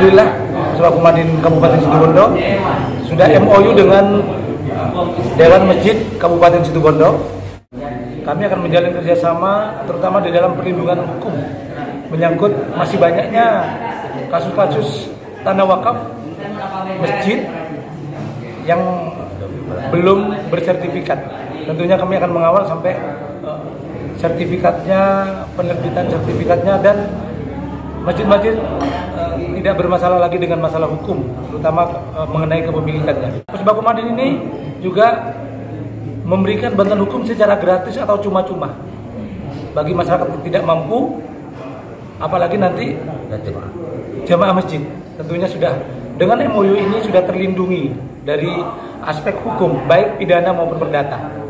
Alhamdulillah selaku Madin Kabupaten Situbondo sudah MOU dengan Dewan Masjid Kabupaten Situbondo. Kami akan menjalin kerjasama terutama di dalam perlindungan hukum menyangkut masih banyaknya kasus-kasus tanah wakaf masjid yang belum bersertifikat. Tentunya kami akan mengawal sampai sertifikatnya, penerbitan sertifikatnya, dan masjid-masjid tidak bermasalah lagi dengan masalah hukum, terutama mengenai kepemilikannya. Pusbako Madin ini juga memberikan bantuan hukum secara gratis atau cuma-cuma bagi masyarakat yang tidak mampu, apalagi nanti jamaah masjid. Tentunya sudah dengan MOU ini sudah terlindungi dari aspek hukum baik pidana maupun perdata.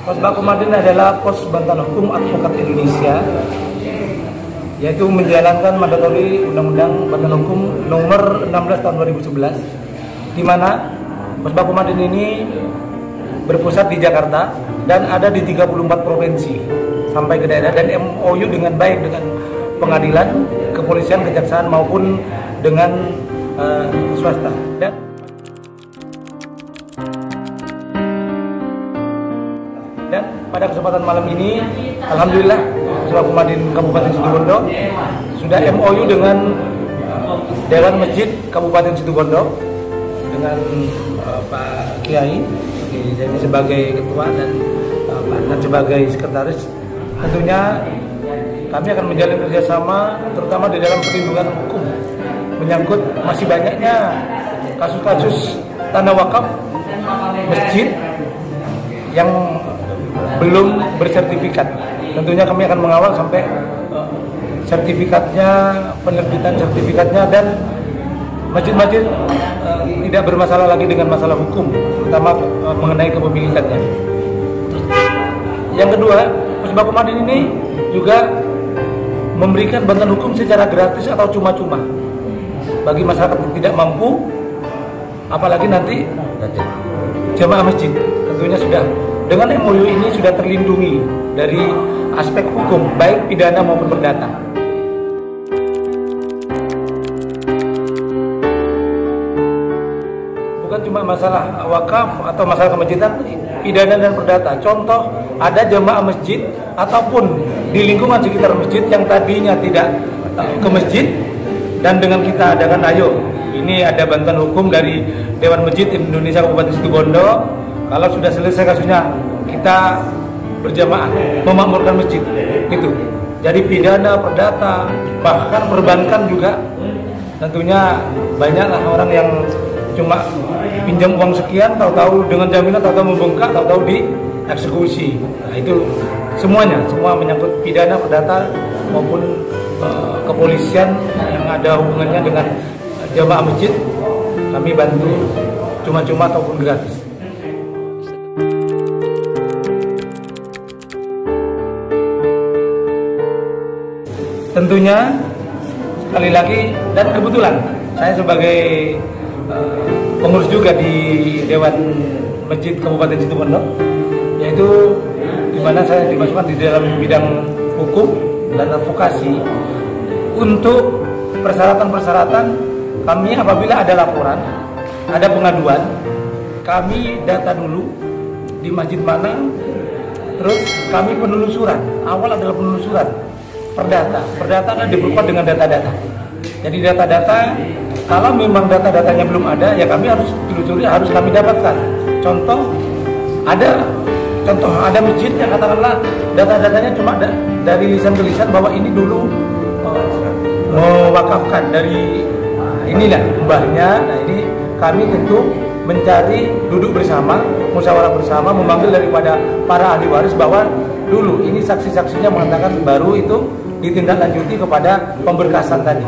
Pusbako Madin adalah pos bantuan hukum advokat Indonesia, yaitu menjalankan mandatori Undang-Undang Bantuan Hukum Nomor 16 Tahun 2011, di mana Pusbako Madin ini berpusat di Jakarta dan ada di 34 provinsi sampai ke daerah, dan MOU dengan baik dengan pengadilan, kepolisian, kejaksaan maupun dengan swasta. Dan pada kesempatan malam ini, Alhamdulillah selaku Madin Kabupaten Situbondo sudah MOU dengan Dewan Masjid Kabupaten Situbondo dengan Pak Kiai jadi sebagai ketua dan Pak sebagai sekretaris. Tentunya kami akan menjalin kerjasama terutama di dalam perlindungan hukum menyangkut masih banyaknya kasus-kasus tanah wakaf masjid yang belum bersertifikat. Tentunya kami akan mengawal sampai sertifikatnya, penerbitan sertifikatnya, dan masjid-masjid tidak bermasalah lagi dengan masalah hukum, terutama mengenai kepemilikannya. Yang kedua, Pusbako Madin ini juga memberikan bantuan hukum secara gratis atau cuma-cuma bagi masyarakat yang tidak mampu, apalagi nanti jamaah masjid. Tentunya sudah dengan MOU ini sudah terlindungi dari aspek hukum baik pidana maupun perdata. Bukan cuma masalah wakaf atau masalah kemasjidan, pidana dan perdata. Contoh, ada jamaah masjid ataupun di lingkungan sekitar masjid yang tadinya tidak ke masjid, dan dengan kita adakan, ayo, ini ada bantuan hukum dari Dewan Masjid Indonesia Kabupaten Situbondo. Kalau sudah selesai kasusnya, kita berjamaah memakmurkan masjid. Itu. Jadi pidana, perdata, bahkan perbankan juga. Tentunya banyaklah orang yang cuma pinjam uang sekian, tahu-tahu dengan jaminan, tahu-tahu membengkak, tahu-tahu dieksekusi. Nah, itu semuanya, semua menyangkut pidana, perdata maupun kepolisian yang ada hubungannya dengan jamaah masjid. Kami bantu cuma-cuma ataupun gratis. Tentunya sekali lagi, dan kebetulan saya sebagai pengurus juga di Dewan Masjid Kabupaten Situbondo, yaitu di mana saya dimasukkan di dalam bidang hukum dan advokasi untuk persyaratan-persyaratan kami apabila ada laporan, ada pengaduan, kami data dulu di masjid mana, terus kami penelusuran. Awal adalah penelusuran perdata. Perdata akan diperkuat dengan data-data. Jadi data-data, kalau memang data-datanya belum ada, ya kami harus telusuri, harus kami dapatkan. Contoh ada masjid yang katakanlah data-datanya cuma dari lisan ke lisan bahwa ini dulu mewakafkan dari inilah mbahnya. Nah, ini kami tentu mencari, duduk bersama, musyawarah bersama, memanggil daripada para ahli waris bahwa dulu ini saksi-saksinya mengatakan, baru itu ditindaklanjuti kepada pemberkasan tadi.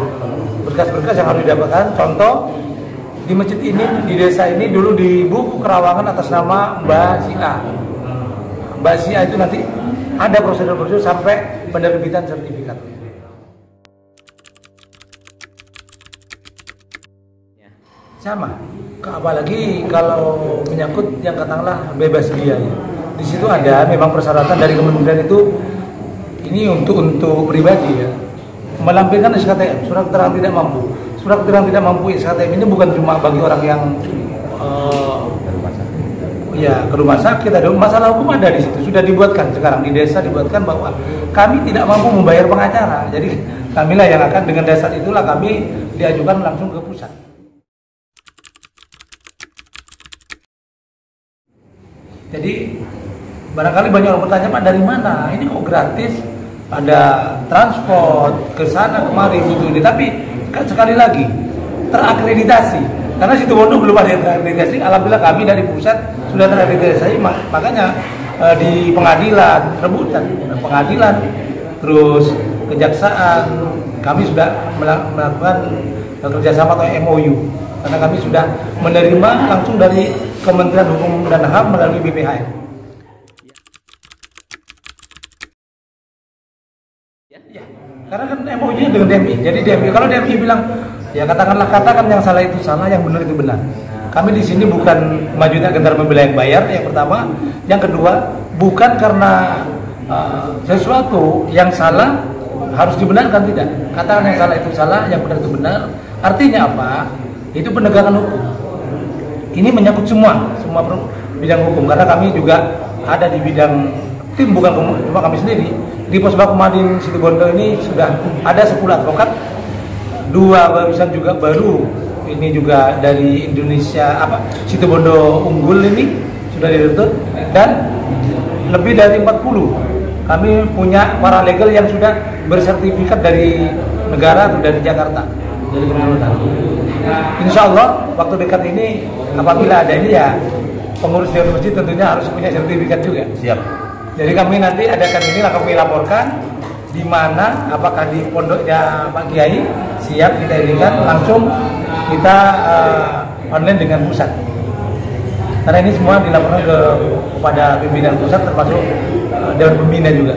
Berkas-berkas yang harus didapatkan. Contoh, di masjid ini, di desa ini dulu di buku kerawangan atas nama Mbah Si A. Mbah Si A itu nanti ada prosedur-prosedur sampai penerbitan sertifikat. Sama, apalagi kalau menyangkut yang katakanlah bebas biaya. Di situ ada memang persyaratan dari kementerian itu, ini untuk pribadi ya, melampirkan SKTM, surat keterangan tidak mampu. Surat keterangan tidak mampu SKTM ini bukan cuma bagi orang yang ke rumah sakit. Ada masalah hukum, ada di situ, sudah dibuatkan sekarang di desa, dibuatkan bahwa kami tidak mampu membayar pengacara. Jadi kamilah yang akan, dengan dasar itulah kami diajukan langsung ke pusat. Jadi barangkali banyak orang bertanya, Pak, dari mana? Ini kok gratis? Ada transport ke sana kemari gitu ini. Tapi kan sekali lagi terakreditasi. Karena Situbondo belum ada yang terakreditasi. Alhamdulillah kami dari pusat sudah terakreditasi. Makanya di pengadilan, rebutan pengadilan, terus kejaksaan, kami sudah melakukan kerjasama atau MOU. Karena kami sudah menerima langsung dari Kementerian Hukum dan HAM melalui BPHM. Ya, karena kan MOU-nya dengan DMI. Jadi DMI, kalau DMI bilang, ya katakan yang salah itu salah, yang benar itu benar. Kami di sini bukan majunya gentar membela yang bayar, yang pertama. Yang kedua, bukan karena sesuatu yang salah harus dibenarkan, tidak. Katakan yang salah itu salah, yang benar itu benar. Artinya apa? Itu penegakan hukum. Ini menyangkut semua bidang hukum, karena kami juga ada di bidang tim, bukan cuma kami sendiri. Di Pusbako Madin Situbondo ini sudah ada 10 advokat, 2 barusan juga baru, ini juga dari Indonesia Situbondo Unggul ini sudah direkrut, dan lebih dari 40 kami punya paralegal yang sudah bersertifikat dari negara atau dari Jakarta, dari Kementerian. Insya Allah waktu dekat ini apabila ada ini, ya pengurus dewan masjid tentunya harus punya sertifikat juga. Siap. Jadi kami nanti adakan ini, kami laporkan di mana, apakah di pondoknya Pak Kiai siap kita inikan langsung kita online dengan pusat. Karena ini semua dilaporkan kepada pimpinan pusat termasuk Dewan Pembina juga.